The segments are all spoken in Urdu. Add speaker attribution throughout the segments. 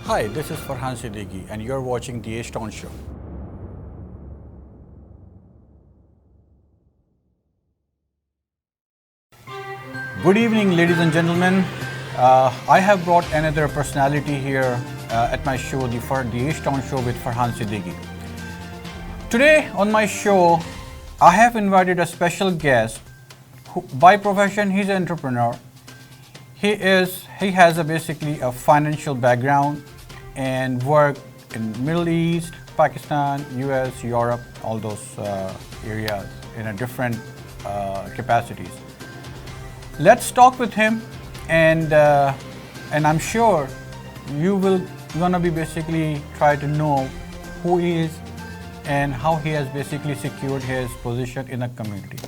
Speaker 1: Hi, this is Farhan Siddiqui and you're watching The A-Stone Show. Good evening, ladies and gentlemen. I have brought another personality here at my show, The A-Stone Show with Farhan Siddiqui. Today on my show, I have invited a special guest who, by profession, he's an entrepreneur. He has basically a financial background and worked in Middle East, Pakistan, US, Europe, all those areas in a different capacities. Let's talk with him, and I'm sure you will gonna be basically try to know who he is and how he has basically secured his position in the community.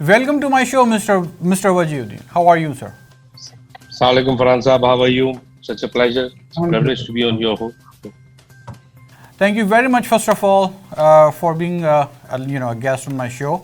Speaker 1: Welcome to my show, Mr. Wajiuddin. How are you, sir?
Speaker 2: Assalamualaikum Farhan Saab, how are you? Such a pleasure. It's a privilege to be on your show.
Speaker 1: Thank you very much, first of all, for being a guest on my show.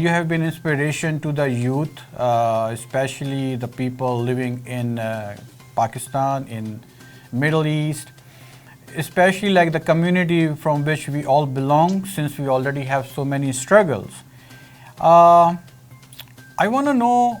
Speaker 1: you have been inspiration to the youth, especially the people living in Pakistan, in Middle East, especially like the community from which we all belong, since we already have so many struggles. I want to know,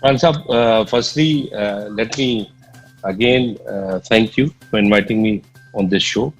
Speaker 2: Farhan Saab, firstly, let me again thank you for inviting me on this show.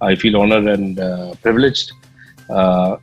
Speaker 2: I feel honored and privileged.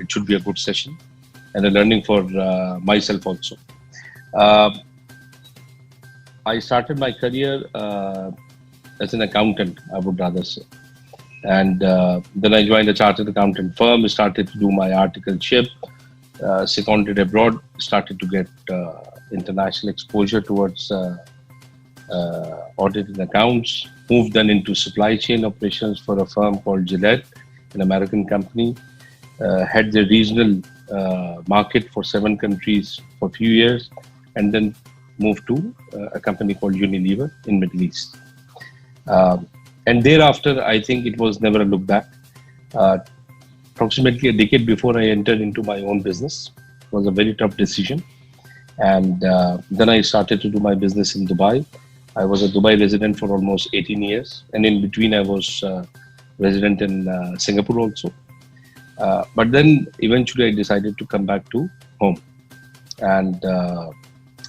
Speaker 2: it should be a good session and a learning for myself also. I started my career as an accountant, I would rather say. And then I joined a chartered accountant firm, started to do my articleship, seconded abroad, started to get international exposure towards audit and accounts, moved then into supply chain operations for a firm called Gillette, an American company, had the regional market for 7 countries for a few years, and then moved to a company called Unilever in Middle East. And thereafter, I think it was never a look back. Approximately a decade before I entered into my own business, it was a very tough decision. And then I started to do my business in Dubai. I was a Dubai resident for almost 18 years. And in between, I was resident in Singapore also. But then eventually I decided to come back to home. And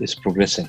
Speaker 2: is progressing.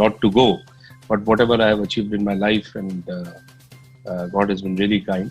Speaker 2: lot to go, but whatever I have achieved in my life, and God has been really kind.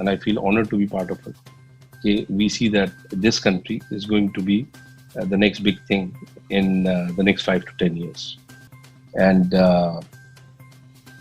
Speaker 2: and I feel honored to be part of it. Okay, we see that this country is going to be the next big thing in the next 5 to 10 years. And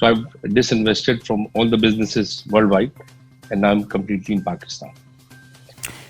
Speaker 2: So I've disinvested from all the businesses worldwide and now I'm completely in Pakistan.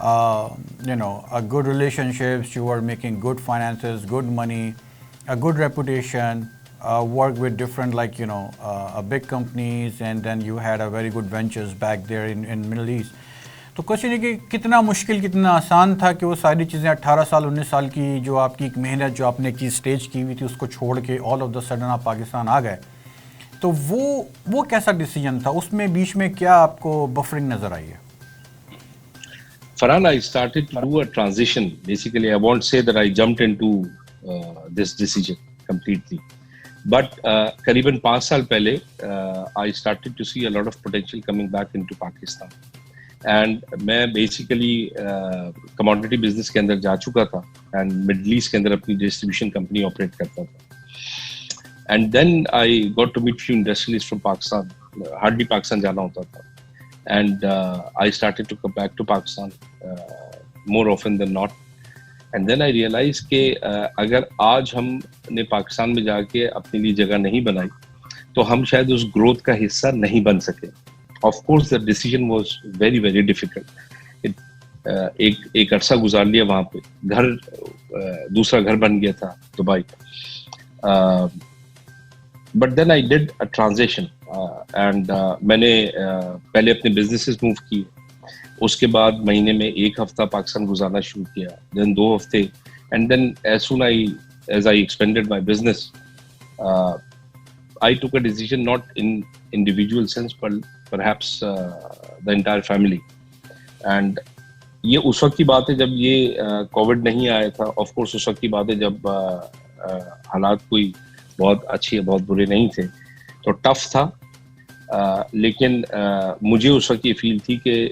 Speaker 1: a good relationships, you are making good finances, good money, a good reputation, work with different big companies, and then you had a very good ventures back there in Middle East. تو کوشچن ہے کہ کتنا مشکل کتنا آسان تھا کہ وہ ساری چیزیں 18 سال 19 سال کی جو آپ کی ایک محنت جو آپ نے کی اسٹیج کی ہوئی تھی اس کو چھوڑ کے آل آف دا سڈن آپ پاکستان آ گئے. تو وہ کیسا ڈیسیجن تھا, اس میں بیچ میں کیا آپ کو بفرنگ نظر آئی ہے؟
Speaker 2: Farhan, I started to do a transition. Basically, I won't say that I jumped into this decision completely. But قریباً 5 سال پہلے I started to see a lot of potential coming back into Pakistan. And میں بیسیکلی کموڈٹی بزنس کے اندر جا چکا تھا اینڈ مڈل ایسٹ کے اندر اپنی ڈسٹریبیوشن کمپنی آپریٹ کرتا تھا. And then I got to meet few industrialist from Pakistan. Hardly Pakistan جانا ہوتا تھا. And I started to come back to Pakistan more often then not. And then I realise کہ اگر آج ہم نے پاکستان میں جا کے اپنے لیے جگہ نہیں بنائی تو ہم شاید اس گروتھ کا حصہ نہیں بن سکے. Of course, the decision was very, very difficult. ایک عرصہ گزار لیا وہاں پہ. گھر دوسرا گھر بن گیا تھا Dubai. But then I did a transition. And میں نے پہلے اپنے businesses move کیے. اس کے بعد مہینے میں 1 ہفتہ پاکستان گزارنا شروع کیا. Then 2 ہفتے. And then as soon as I expanded my business, I took a decision not in individual sense, but perhaps the entire family. And یہ اس وقت کی بات ہے جب یہ کووڈ نہیں آیا تھا. آف کورس اس وقت کی بات ہے جب حالات کوئی بہت اچھے بہت برے نہیں تھے تو ٹف تھا. لیکن مجھے اس وقت یہ فیل تھی کہ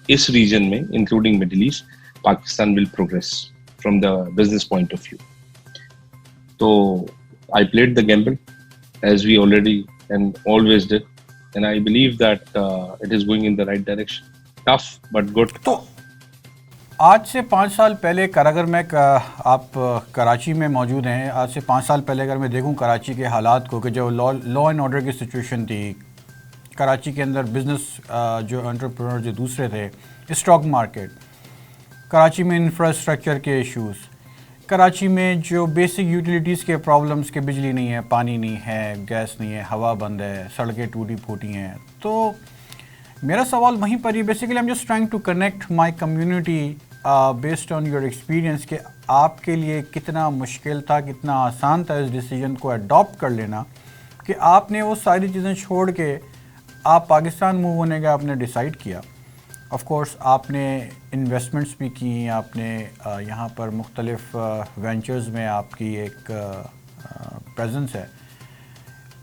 Speaker 2: اس ریجن میں including middle east Pakistan will progress from the business point of view. تو I played the gamble as we already and always did. And I believe that it is going in the right direction. Tough but good.
Speaker 1: تو آج سے 5 سال پہلے اگر میں آپ کراچی میں موجود ہیں, آج سے 5 سال پہلے اگر میں دیکھوں کراچی کے حالات کو کہ جو لا اینڈ آرڈر کی سچویشن تھی کراچی کے اندر, بزنس جو انٹرپرینور جو دوسرے تھے, اسٹاک مارکیٹ, کراچی میں انفراسٹرکچر کے ایشوز, کراچی میں جو بیسک یوٹیلیٹیز کے پرابلمس کہ بجلی نہیں ہے, پانی نہیں ہے, گیس نہیں ہے, ہوا بند ہے, سڑکیں ٹوٹی پھوٹی ہیں. تو میرا سوال وہیں پر ہی basically I'm just trying to connect my community based on your experience کہ آپ کے لیے کتنا مشکل تھا, کتنا آسان تھا اس ڈیسیجن کو اڈاپٹ کر لینا کہ آپ نے وہ ساری چیزیں چھوڑ کے آپ پاکستان موو ہونے کا آپ نے ڈیسائیڈ کیا. آف کورس آپ نے انویسٹمنٹس بھی کی, آپ نے یہاں پر مختلف وینچرز میں آپ کی ایک پریزنس ہے.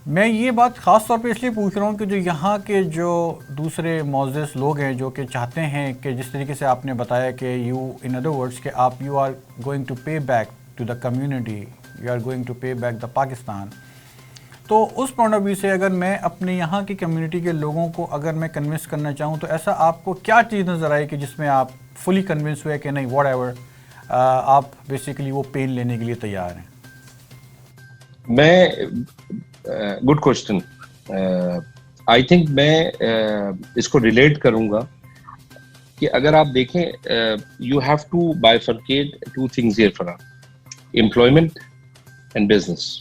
Speaker 1: میں یہ بات خاص طور پہ اس لیے پوچھ رہا ہوں کہ جو یہاں کے جو دوسرے معزز لوگ ہیں جو کہ چاہتے ہیں کہ جس طریقے سے آپ نے بتایا کہ یو ان ادر ورڈس کہ آپ you are going to pay back to the community, you are going to pay back the Pakistan. تو اس پوائنٹ آف ویو سے اگر میں اپنے یہاں کی کمیونٹی کے لوگوں کو اگر میں کنونس کرنا چاہوں تو ایسا آپ کو کیا چیز نظر آئی کہ جس میں آپ فلی کنونس ہوئے کہ نہیں واٹ ایور آپ بیسیکلی وہ پین لینے کے لیے تیار ہیں؟
Speaker 2: میں گڈ کوشچن. آئی تھنک میں اس کو ریلیٹ کروں گا کہ اگر آپ دیکھیں you have to bifurcate 2 things here for employment and business.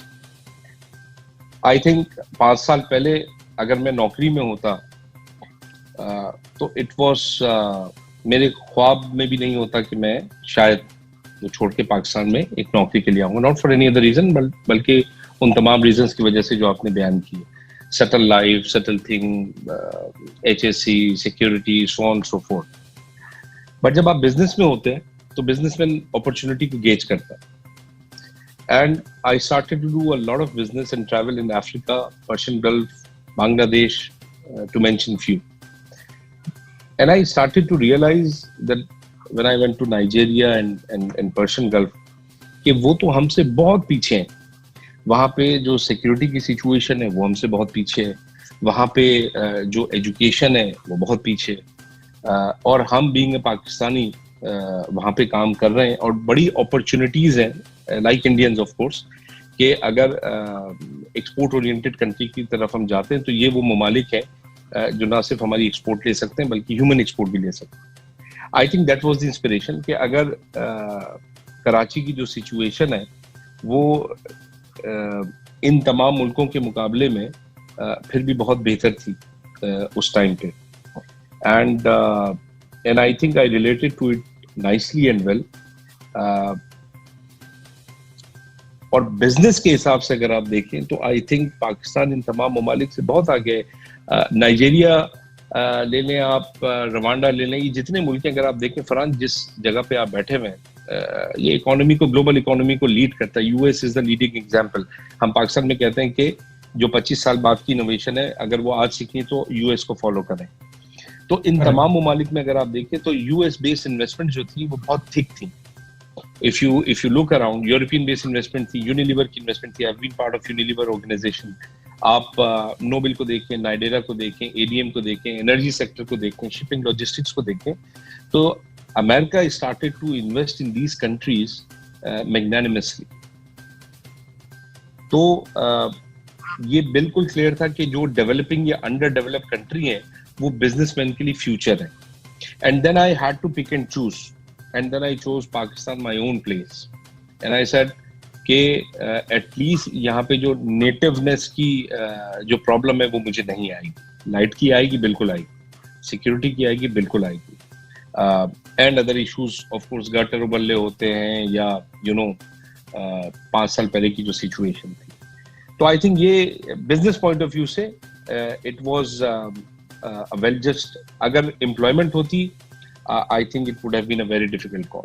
Speaker 2: I think 5 سال پہلے اگر میں نوکری میں ہوتا تو اٹ واز میرے خواب میں بھی نہیں ہوتا کہ میں شاید وہ چھوڑ کے پاکستان میں ایک نوکری کے لیے آؤں گا. Not for any other reason بلکہ ان تمام ریزنس کی وجہ سے جو آپ نے بیان کی. Settle life, settle thing, HSC, security, so on so forth. But جب آپ بزنس میں ہوتے ہیں تو بزنس مین اپرچونیٹی کو گیج کرتا ہے. And I started to do a lot of business and travel in Africa, Persian Gulf, Bangladesh, to mention few. And I started to realize that when I went to Nigeria and Persian Gulf, کہ وہ تو ہم سے بہت پیچھے ہیں. وہاں پہ جو سیکیورٹی کی سچویشن ہے وہ ہم سے بہت پیچھے ہے. وہاں پہ جو ایجوکیشن ہے وہ بہت پیچھے ہے. اور ہم بینگ اے پاکستانی وہاں پہ کام کر رہے ہیں اور بڑی اپرچونیٹیز ہیں لائک انڈینز آف کورس کہ اگر ایکسپورٹ اورینٹیڈ کنٹری کی طرف ہم جاتے ہیں تو یہ وہ ممالک ہیں جو نہ صرف ہماری ایکسپورٹ لے سکتے ہیں بلکہ ہیومن ایکسپورٹ بھی لے سکتے ہیں. I think that was the inspiration کہ اگر کراچی کی جو سچویشن ہے وہ ان تمام ملکوں کے مقابلے میں پھر بھی بہت بہتر تھی اس ٹائم پہ. And and I think I related to it nicely and well. اور بزنس کے حساب سے اگر آپ دیکھیں تو آئی تھنک پاکستان ان تمام ممالک سے بہت آگے ہے. نائجیریا لے لیں آپ, روانڈا لے لیں, یہ جتنے ملک ہیں اگر آپ دیکھیں, فرانس جس جگہ پہ آپ بیٹھے ہوئے ہیں یہ اکانومی کو, گلوبل اکانومی کو لیڈ کرتا ہے. U S is the leading example. ہم پاکستان میں کہتے ہیں کہ جو 25 سال بعد کی انوویشن ہے اگر وہ آج سیکھیں تو یو ایس کو فالو کریں. تو ان تمام ممالک میں اگر آپ دیکھیں تو یو ایس بیس انویسٹمنٹ جو تھی وہ بہت تھک تھی. If you look around, European based investment تھی, Unilever کی investment تھی. I've been part of Unilever organization. آپ نوبل کو دیکھیں, نائڈیرا کو دیکھیں, ADM کو دیکھیں, انرجی سیکٹر کو دیکھیں, شپنگ لاجسٹکس کو دیکھیں, تو America started to invest in these countries magnanimously. تو یہ بالکل کلیئر تھا کہ جو ڈیولپنگ یا انڈر ڈیولپ کنٹری ہیں وہ بزنس مین کے لیے فیوچر ہے. And then I had to pick and choose. And then I chose Pakistan, my own place. And I said کہ at least یہاں پہ جو نیٹیونیس کی جو پرابلم ہے وہ مجھے نہیں آئے گی. لائٹ کی آئے گی, بالکل آئے گی. سیکورٹی کی آئے گی, بالکل آئے گی. And other issues of course gutter ابلے ہوتے ہیں یا 5 سال پہلے کی جو سچویشن تھی. تو آئی تھنک یہ بزنس پوائنٹ آف ویو سے اٹ واز ویل جسٹ. اگر امپلائمنٹ ہوتی I think it would have been a very difficult call.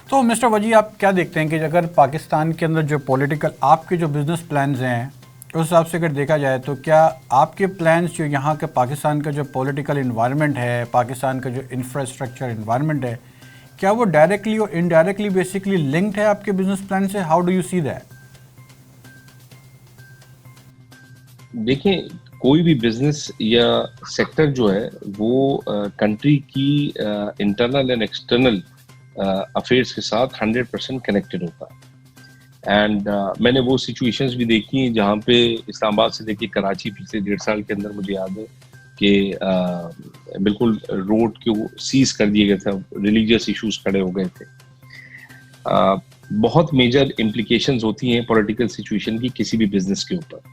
Speaker 1: تو مسٹر وجی آپ کیا دیکھتے ہیں کہ اگر پاکستان کے اندر جو پولیٹیکل آپ کے جو بزنس پلانز ہیں اس حساب سے اگر دیکھا جائے تو کیا آپ کے پلانز جو یہاں کے پاکستان کا جو پولیٹیکل انوائرمنٹ ہے, پاکستان کا جو انفراسٹرکچر انوائرمنٹ ہے, کیا وہ ڈائریکٹلی اور انڈائریکٹلی بیسکلی لنکڈ ہے آپ کے بزنس پلان سے؟ How do you see that?
Speaker 2: دیکھیں کوئی بھی بزنس یا سیکٹر جو ہے وہ کنٹری کی انٹرنل اینڈ ایکسٹرنل افیئرس کے ساتھ 100% کنیکٹڈ ہوتا ہے. اینڈ میں نے وہ سچویشنز بھی دیکھی ہیں جہاں پہ اسلام آباد سے دیکھیے کراچی پچھلے 1.5 سال کے اندر مجھے یاد ہے کہ بالکل روڈ کے سیز کر دیے گئے تھے, ریلیجیس ایشوز کھڑے ہو گئے تھے. بہت میجر امپلیکیشنز ہوتی ہیں پولیٹیکل سچویشن کی کسی بھی بزنس کے اوپر.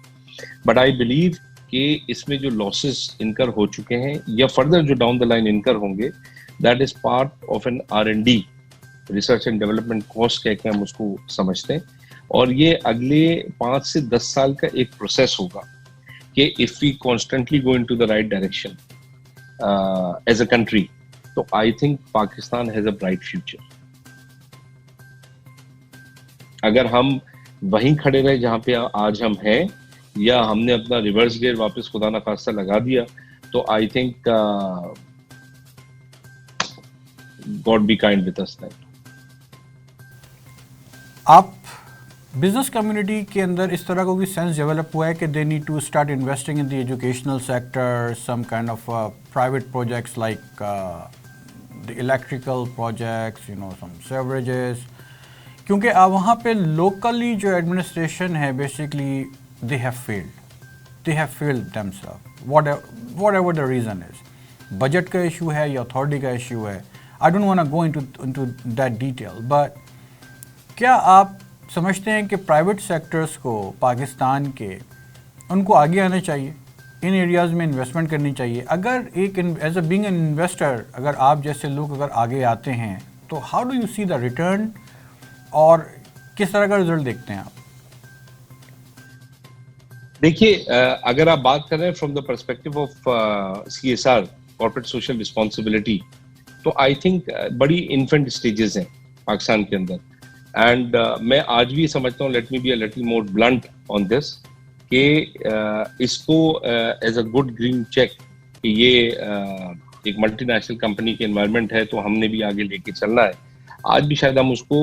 Speaker 2: بٹ آئی بلیو کہ اس میں جو لاسز انکر ہو چکے ہیں یا فردر جو ڈاؤن دا لائن انکر ہوں گے, that is part of an R&D, research and development cost کہہ کے ہم اس کو سمجھتے ہیں. اور یہ اگلے 5 سے 10 سال کا ایک پروسیس ہوگا کہ if we constantly go in to the right direction as a country, تو I think Pakistan has a bright future. اگر ہم وہیں کھڑے رہے جہاں پہ آج ہم ہیں, یا ہم نے اپنا ریورس گیئر واپس خدا نہ خواستہ لگا دیا, تو I think God be kind with us.
Speaker 1: آپ بزنس کمیونٹی کے اندر اس طرح کا کوئی سینس ڈیولپ ہوا ہے کہ they need to start investing in the educational sector, some kind of private projects like the electrical projects, some sewerages, کیونکہ وہاں پہ لوکلی جو ایڈمنسٹریشن ہے basically they have failed themselves, whatever the reason is. Budget کا ایشو ہے یا authority کا ایشو ہے, I don't want to go into that detail, but کیا آپ سمجھتے ہیں کہ پرائیویٹ سیکٹرز کو پاکستان کے ان کو آگے آنا چاہیے, ان ایریاز میں انویسٹمنٹ کرنی چاہیے؟ اگر ایک as a being an investor اگر آپ جیسے لوگ اگر آگے آتے ہیں تو how do you see the return, اور کس طرح کا رزلٹ دیکھتے ہیں آپ؟
Speaker 2: دیکھیے اگر آپ بات کر رہے ہیں from the perspective of CSR, corporate social responsibility, تو آئی تھنک بڑی انفنٹ اسٹیجز ہیں پاکستان کے اندر. اینڈ میں آج بھی سمجھتا ہوں, let me be a little more blunt on this, کہ اس کو as a good green check کہ یہ ایک ملٹی نیشنل کمپنی کے انوائرمنٹ ہے تو ہم نے بھی آگے لے کے چلنا ہے. آج بھی شاید ہم اس کو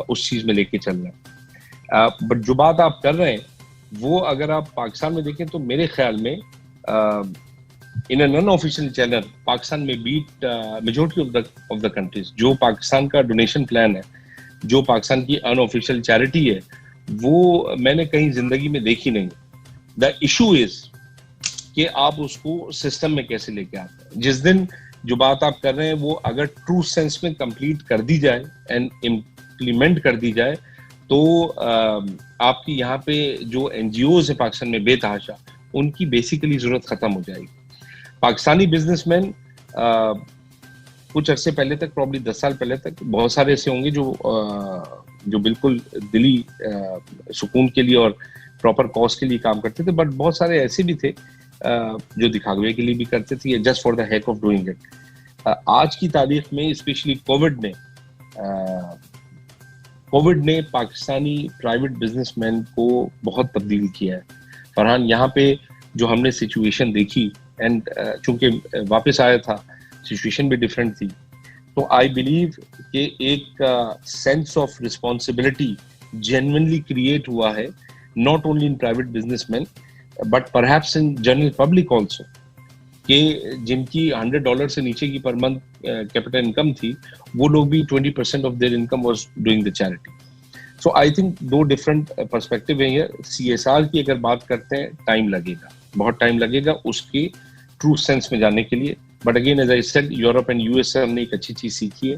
Speaker 2: اس چیز میں لے کے چل رہے ہیں. بٹ جو بات آپ کر رہے ہیں وہ اگر آپ پاکستان میں دیکھیں تو میرے خیال میں ان نان آفیشیل چینل پاکستان میں beat majority of the countries. جو پاکستان کا ڈونیشن پلان ہے, جو پاکستان کی ان آفیشیل چیریٹی ہے, وہ میں نے کہیں زندگی میں دیکھی نہیں. دا ایشو از کہ آپ اس کو سسٹم میں کیسے لے کے آتے ہیں. جس دن جو بات آپ کر رہے ہیں وہ اگر ٹرو سینس میں کمپلیٹ کر دی جائے اینڈ امپلیمنٹ کر دی جائے, تو آپ کی یہاں پہ جو NGOs ہیں پاکستان میں بے تحاشا, ان کی بیسیکلی ضرورت ختم ہو جائے گی. پاکستانی بزنس مین کچھ عرصے پہلے تک پرابلی 10 سال پہلے تک بہت سارے ایسے ہوں گے جو بالکل دلی سکون کے لیے اور پراپر کاز کے لیے کام کرتے تھے, بٹ بہت سارے ایسے بھی تھے جو دکھاوے کے لیے بھی کرتے تھے, just for the heck of doing it. آج کی تاریخ میں اسپیشلی کووڈ نے پاکستانی پرائیویٹ بزنس مین کو بہت تبدیل کیا ہے. فرحان, یہاں پہ جو ہم نے سچویشن دیکھی, اینڈ چونکہ واپس آیا تھا سچویشن بھی ڈفرینٹ تھی, تو آئی بلیو کہ ایک sense of responsibility genuinely create ہوا ہے, not only in private businessmen but perhaps in general public also, کہ جن کی $100 سے نیچے کی پر منتھ کیپٹل انکم تھی, وہ لوگ بھی 20% of their income was doing the charity. So I think دو ڈفرنٹ پرسپیکٹو ہیں. CSR کی اگر بات کرتے ہیں, ٹائم لگے گا, بہت ٹائم لگے گا اس کے ٹرو سینس میں جانے کے لیے. But again as I said, Europe and US سے ہم نے ایک اچھی چیز سیکھی ہے.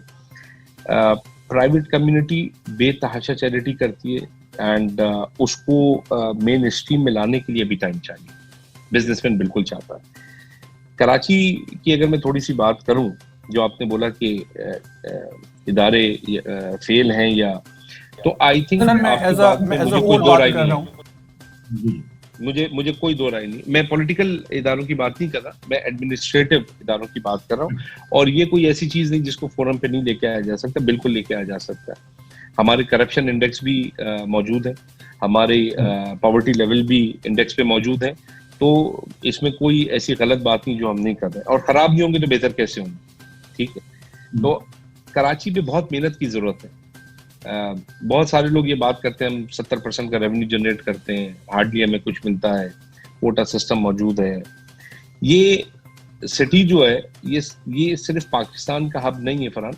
Speaker 2: پرائیویٹ کمیونٹی بے تحاشا چیریٹی کرتی ہے, اینڈ اس کو مین اسٹریم میں لانے کے لیے بھی ٹائم چاہیے. بزنس مین بالکل چاہتا ہے. کراچی کی اگر میں تھوڑی سی بات کروں, جو آپ نے بولا کہ ادارے فیل ہیں یا, تو آئی تھنک مجھے کوئی دو رائے نہیں. میں پولیٹیکل اداروں کی بات نہیں کر رہا, میں ایڈمنسٹریٹو اداروں کی بات کر رہا ہوں. اور یہ کوئی ایسی چیز نہیں جس کو فورم پہ نہیں لے کے آیا جا سکتا, بالکل لے کے آیا جا سکتا ہے. ہمارے کرپشن انڈیکس بھی موجود ہے, ہمارے پاورٹی لیول بھی انڈیکس پہ موجود ہے. تو اس میں کوئی ایسی غلط بات نہیں جو ہم نہیں کر رہے, اور خراب نہیں ہوں گے تو بہتر کیسے ہوں گے, ٹھیک ہے. تو کراچی پہ بہت محنت کی ضرورت ہے. بہت سارے لوگ یہ بات کرتے ہیں ہم 70% کا ریونیو جنریٹ کرتے ہیں, ہارڈلی ہمیں کچھ ملتا ہے, کوٹا سسٹم موجود ہے. یہ سٹی جو ہے یہ صرف پاکستان کا ہب نہیں ہے فرحان,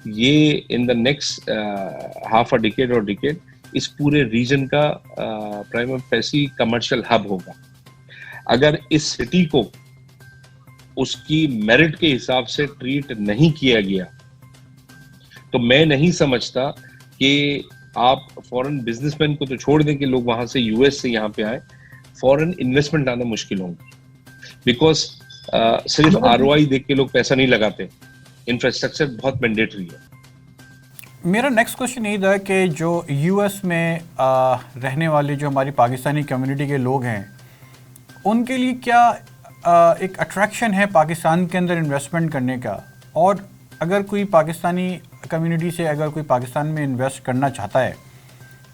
Speaker 2: یہ in the next half a decade اور ڈیکیڈ اس پورے ریجن کا پرائم فیسی کمرشل ہب ہوگا. اگر اس سٹی کو اس کی میرٹ کے حساب سے ٹریٹ نہیں کیا گیا تو میں نہیں سمجھتا کہ آپ فورن بزنس مین کو تو چھوڑ دیں کہ لوگ وہاں سے US سے یہاں پہ آئیں, فورن انویسٹمنٹ لانا مشکل ہوں گی. بیکاز صرف ROI دیکھ کے لوگ پیسہ نہیں لگاتے, انفراسٹرکچر بہت مینڈیٹری ہے.
Speaker 1: میرا نیکسٹ کوشچن یہ تھا کہ جو US میں رہنے والے جو ہماری پاکستانی کمیونٹی کے لوگ ہیں, ان کے لیے کیا ایک اٹریکشن ہے پاکستان کے اندر انویسٹمنٹ کرنے کا؟ اور اگر کوئی پاکستانی کمیونٹی سے اگر کوئی پاکستان میں انویسٹ کرنا چاہتا ہے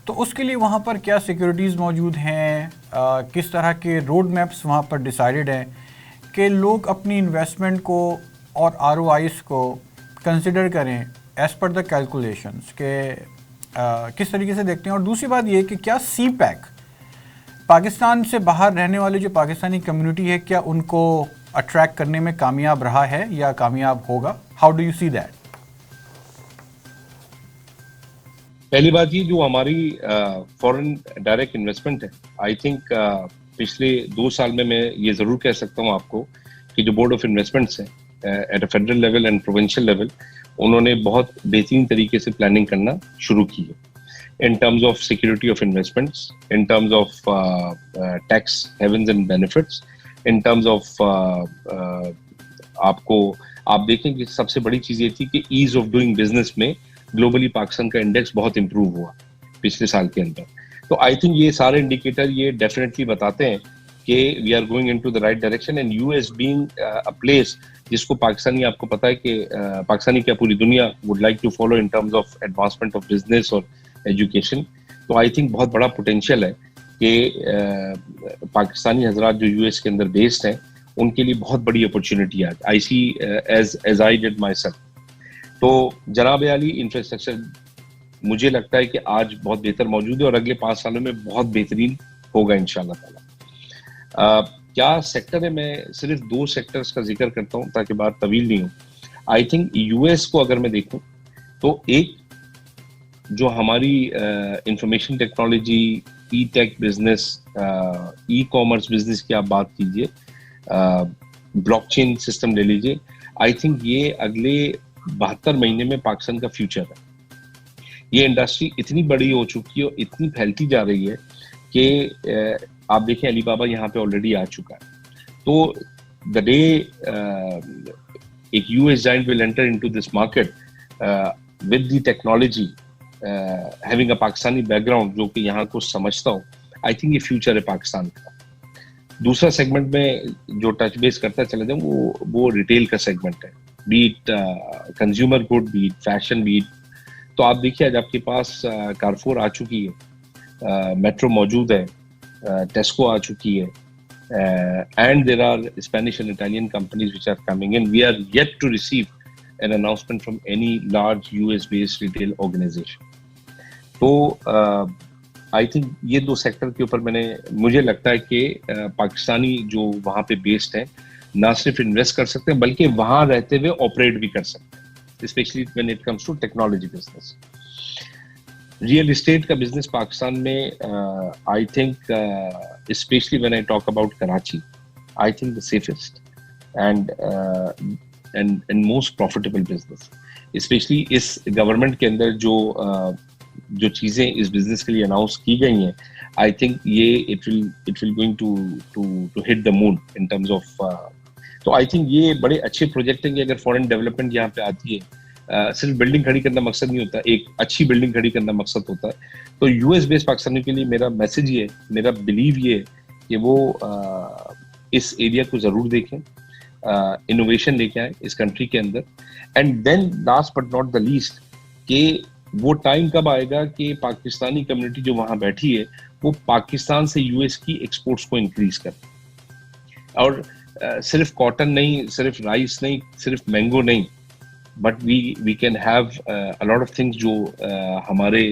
Speaker 1: تو اس کے لیے وہاں پر کیا سیکورٹیز موجود ہیں, کس طرح کے روڈ میپس وہاں پر ڈیسائیڈڈ ہیں کہ لوگ اپنی انویسٹمنٹ کو اور ROIs کو کنسیڈر کریں ایز پر دا کیلکولیشنس, کہ کس طریقے سے دیکھتے ہیں؟ اور دوسری بات یہ کہ کیا CPEC پاکستان سے باہر رہنے والے جو پاکستانی کمیونٹی ہے, کیا ان کو اٹریکٹ کرنے میں کامیاب رہا ہے یا کامیاب ہوگا؟ How do you see that?
Speaker 2: پہلی بات یہ جو ہماری فورن ڈائریکٹ انویسٹمنٹ ہے, آئی تھنک پچھلے 2 سال میں یہ ضرور کہہ سکتا ہوں آپ کو کہ جو بورڈ آف انویسٹمنٹس ہیں at a federal level and provincial level, انہوں نے بہت بہترین طریقے سے پلاننگ کرنا شروع کی ہے in terms of security of investments, in terms of tax havens and benefits, in terms of آپ دیکھیں کہ سب سے بڑی چیز یہ تھی کہ ایز آف ڈوئنگ بزنس میں گلوبلی پاکستان کا انڈیکس بہت امپروو ہوا پچھلے سال کے اندر. تو آئی تھنک یہ سارے انڈیکیٹر یہ ڈیفینیٹلی بتاتے ہیں کہ we are going in to the right direction. And US being a place جس کو پاکستانی, آپ کو پتا ہے کہ پاکستانی کیا پوری دنیا would like to follow in terms of advancement of business اور ایجوکیشن. تو آئی تھنک بہت بڑا پوٹینشیل ہے کہ پاکستانی حضرات جو US کے اندر بیسڈ ہیں ان کے لیے بہت بڑی اپرچونٹی ہے. I see as I did myself. تو جناب عالی انفراسٹرکچر مجھے لگتا ہے کہ آج بہت بہتر موجود ہے اور اگلے 5 سالوں میں بہت بہترین ہوگا انشاءاللہ تعالیٰ. کیا سیکٹر ہے, میں صرف 2 سیکٹرز کا ذکر کرتا ہوں تاکہ بات طویل نہیں ہو. آئی تھنک US کو اگر میں دیکھوں تو ایک جو ہماری انفارمیشن ٹیکنالوجی, ای tech business, e commerce business کی آپ بات کیجیے, بلاک چین سسٹم لے لیجیے, آئی تھنک یہ اگلے 72 مہینے میں پاکستان کا فیوچر ہے. یہ انڈسٹری اتنی بڑی ہو چکی ہے اور اتنی پھیلتی جا رہی ہے کہ آپ دیکھیں علی بابا یہاں پہ آلریڈی آ چکا ہے. تو دا ڈے ایک US giant will enter into this market with the technology, having a Pakistani background جو کہ یہاں کو سمجھتا ہوں, I think یہ فیوچر ہے پاکستان کا. دوسرا سیگمنٹ میں جو ٹچ بیس کرتا چلا جاؤں وہ ریٹیل کا سیگمنٹ ہے, be it consumer good, be it fashion, be it. تو آپ دیکھیے آج آپ کے پاس کارفور آ چکی ہے, میٹرو موجود ہے, ٹیسکو آ چکی ہے, and there are Spanish and Italian companies which are coming in. We are yet to receive an announcement from any large US-based retail organization. تو I think یہ دو سیکٹر کے اوپر مجھے لگتا ہے کہ پاکستانی جو وہاں پہ بیسڈ ہیں نہ صرف انویسٹ کر سکتے ہیں بلکہ وہاں رہتے ہوئے آپریٹ بھی کر سکتے ہیں, especially when it comes to technology business. Real estate کا بزنس پاکستان میں I think especially when I talk about Karachi, I think the safest and most profitable business, especially اس گورنمنٹ کے اندر جو چیزیں اس بزنس کے لیے اناؤنس کی گئی ہیں. آئی تھنک یہ it will going to hit the moon in terms of. تو آئی تھنک یہ بڑے اچھے پروجیکٹ ہیں کہ اگر فورن ڈیولپمنٹ یہاں پہ آتی ہے, صرف بلڈنگ کھڑی کرنا مقصد نہیں ہوتا, ایک اچھی بلڈنگ کھڑی کرنا مقصد ہوتا ہے. تو US بیس پاکستانیوں کے لیے میرا میسج یہ ہے, میرا بلیو یہ ہے کہ وہ اس ایریا کو ضرور دیکھیں, انوویشن لے کے آئیں اس کنٹری کے اندر. And then last but not the least کہ وہ ٹائم کب آئے گا کہ پاکستانی کمیونٹی جو وہاں بیٹھی ہے وہ پاکستان سے US کی ایکسپورٹس کو انکریز کرے, اور صرف کاٹن نہیں, صرف رائس نہیں, صرف مینگو نہیں, but we can have a lot of things جو ہمارے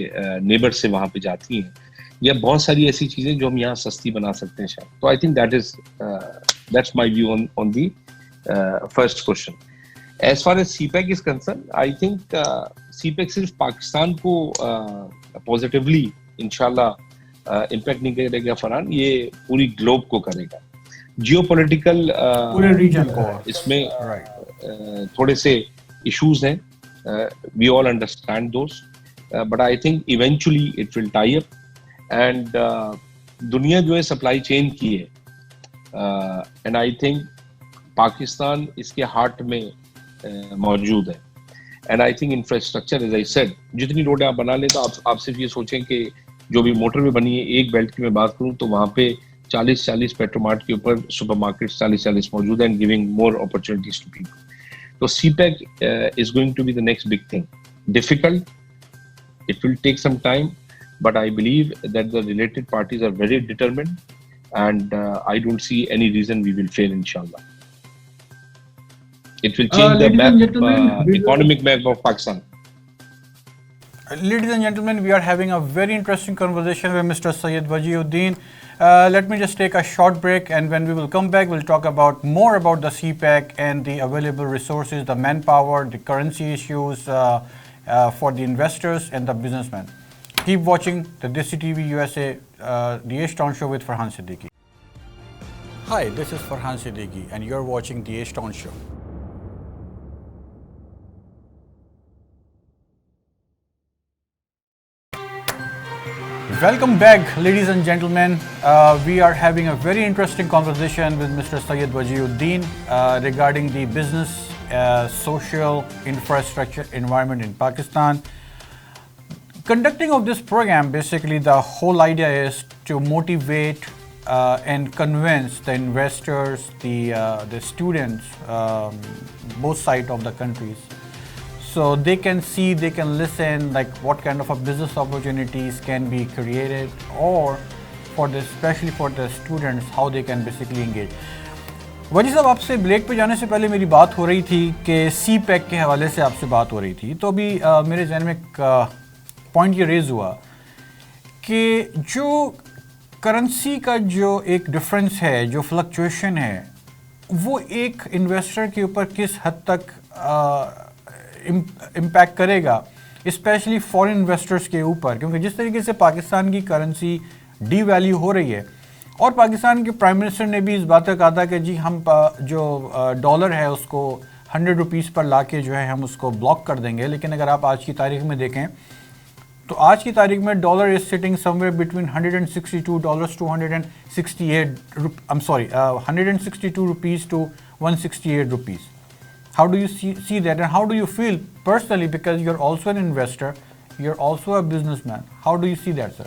Speaker 2: نیبر سے وہاں پہ جاتی ہیں, یا بہت ساری ایسی چیزیں جو ہم یہاں سستی بنا سکتے ہیں شاید. تو I think that's my view on the first question. As far as CPEC is concerned, I think CPEC صرف پاکستان کو پازیٹیولی انشاءاللہ امپیکٹ نہیں کرے گا فرحان, یہ پوری گلوب کو کرے گا. جیو پولیٹیکل
Speaker 1: پورے ریجن کو
Speaker 2: اس میں تھوڑے سے issues ہیں, we all understand those, but I think eventually it will tie up. And دنیا جو ہے سپلائی چین کی ہے, and I think پاکستان اس کے ہارٹ میں موجود ہے. And I think infrastructure, as I said, جتنی روڈیں آپ بنا لیں تو آپ صرف یہ سوچیں کہ جو بھی موٹر وے بنی ہے ایک بیلٹ کی میں بات کروں تو وہاں پہ 40 پیٹرو مارٹ کے اوپر سپر مارکیٹ 40 موجود ہیں, and giving more opportunities to people. So CPEC is going to be the next big thing. Difficult, it will take some time, but I believe that the related parties are very determined, and I don't see any reason we will fail, inshallah. It will change the map, economic map of Pakistan.
Speaker 1: Ladies and gentlemen, we are having a very interesting conversation with Mr. Syed Wajiuddin. Let me just take a short break, and when we will come back, we'll talk about more about the CPEC and the available resources, the manpower, the currency issues for the investors and the businessmen. Keep watching the Desi TV USA, the H Town Show with Farhan Siddiqui. Hi, this is Farhan Siddiqui, and you're watching the H Town Show. Welcome back, ladies and gentlemen. We are having a very interesting conversation with Mr. Syed Wajiuddin regarding the business, social, infrastructure, environment in Pakistan. Conducting of this program, basically the whole idea is to motivate and convince the investors, the students, both sides of the countries, so they can see, they can listen, like what kind of a business opportunities can be created, or especially for the students, how they can basically engage. وجی صاحب, آپ سے بریک پہ جانے سے پہلے میری بات ہو رہی تھی کہ سی پیک کے حوالے سے آپ سے بات ہو رہی تھی, تو ابھی میرے ذہن میں ایک پوائنٹ یہ ریز ہوا کہ جو کرنسی کا جو ایک ڈفرینس ہے, جو فلکچویشن ہے, وہ ایک انویسٹر کے اوپر کس حد تک امپیکٹ کرے گا, اسپیشلی فورن انویسٹرس کے اوپر, کیونکہ جس طریقے سے پاکستان کی کرنسی ڈی ویلیو ہو رہی ہے, اور پاکستان کے پرائم منسٹر نے بھی اس بات کا کہا تھا کہ جی ہم جو ڈالر ہے اس کو 100 روپیز پر لا کے جو ہے ہم اس کو بلاک کر دیں گے. لیکن اگر آپ آج کی تاریخ میں دیکھیں تو آج کی تاریخ میں dollar is sitting some where between $162 to $168 rupees two 168 rupees. How do you see that, and how do you feel personally, because you're also an investor, you're also a businessman? How do you see that, sir?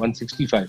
Speaker 2: 165,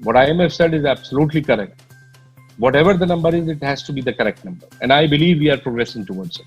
Speaker 2: What IMF said is absolutely correct. Whatever the number is, it has to be the correct number. And I believe we are progressing towards it.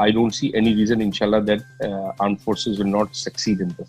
Speaker 2: I don't see any reason, inshallah, that armed forces will not succeed in this.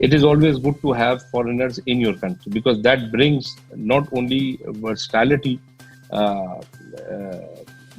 Speaker 2: It is always good to have foreigners in your country because that brings not only versatility,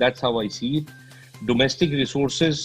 Speaker 2: that's how I see it. Domestic resources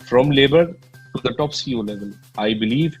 Speaker 2: from labor to the top CEO level, I believe